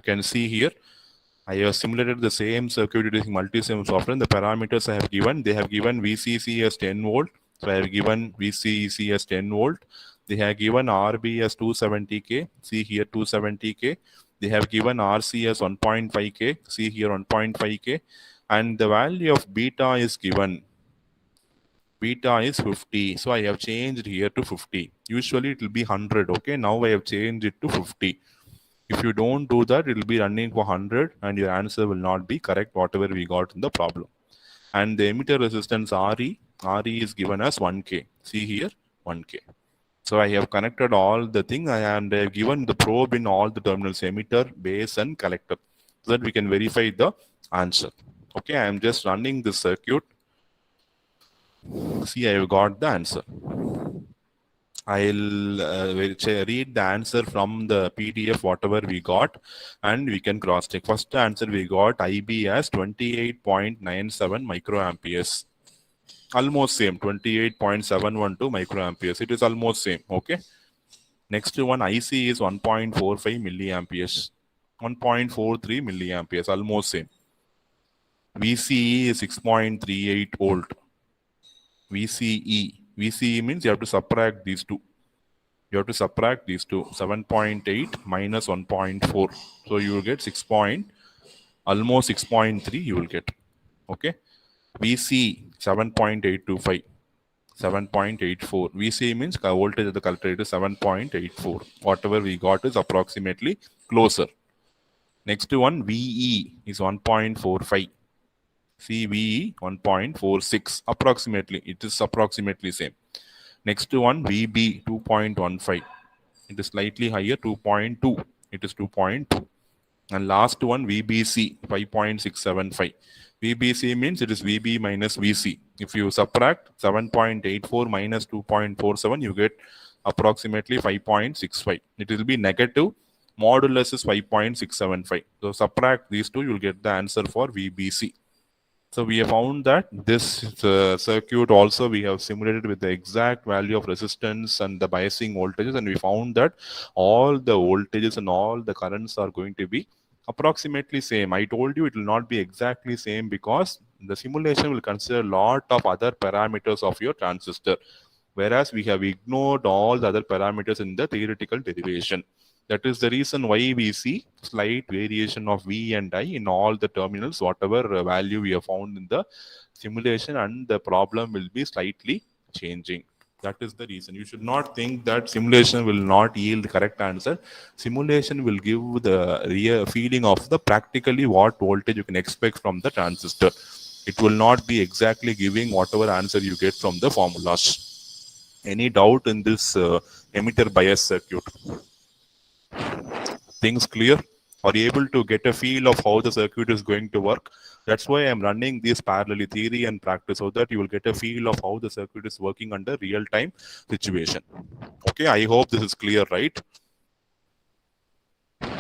You can see here, I have simulated the same circuit using Multisim software. The parameters I have given, they have given VCC as 10 volt. So I have given VCC as 10 volt. They have given RB as 270K. See here 270K. They have given RC as 1.5K. See here 1.5K. And the value of beta is given. Beta is 50. So I have changed here to 50. Usually it will be 100. Okay. Now I have changed it to 50. If you don't do that, it will be running for 100 and your answer will not be correct, whatever we got in the problem. And the emitter resistance RE is given as 1K. See here, 1K. So I have connected all the thing and I have given the probe in all the terminals, emitter, base and collector, so that we can verify the answer. Okay, I am just running the circuit. See, I have got the answer. I'll read the answer from the PDF, whatever we got, and we can cross check. First answer we got IB as 28.97 microamperes. Almost same, 28.712 microamperes. It is almost same. Okay. Next one, IC is 1.45 milliamperes. 1.43 milliamperes, almost same. VCE is 6.38 volt. VCE means you have to subtract these two. You have to subtract these two. 7.8 minus 1.4. So you will get 6. Almost 6.3 you will get. Okay. VC 7.825. 7.84. VC means voltage of the collector is 7.84. Whatever we got is approximately closer. Next one, VE is 1.45. CVE 1.46. Approximately. It is approximately same. Next one, VB 2.15. It is slightly higher, 2.2. It is 2.2. And last one, VBC 5.675. VBC means it is VB minus VC. If you subtract 7.84 minus 2.47, you get approximately 5.65. It will be negative. Modulus is 5.675. So subtract these two, you will get the answer for VBC. So we have found that this circuit also we have simulated with the exact value of resistance and the biasing voltages, and we found that all the voltages and all the currents are going to be approximately same. I told you it will not be exactly same because the simulation will consider a lot of other parameters of your transistor, whereas we have ignored all the other parameters in the theoretical derivation. That is the reason why we see slight variation of V and I in all the terminals, whatever value we have found in the simulation, and the problem will be slightly changing. That is the reason. You should not think that simulation will not yield the correct answer. Simulation will give the real feeling of the practically what voltage you can expect from the transistor. It will not be exactly giving whatever answer you get from the formulas. Any doubt in this emitter bias circuit? Things clear? Are you able to get a feel of how the circuit is going to work? That's why I'm running this parallelly, theory and practice, so that you will get a feel of how the circuit is working under real-time situation. Okay, I hope this is clear, right?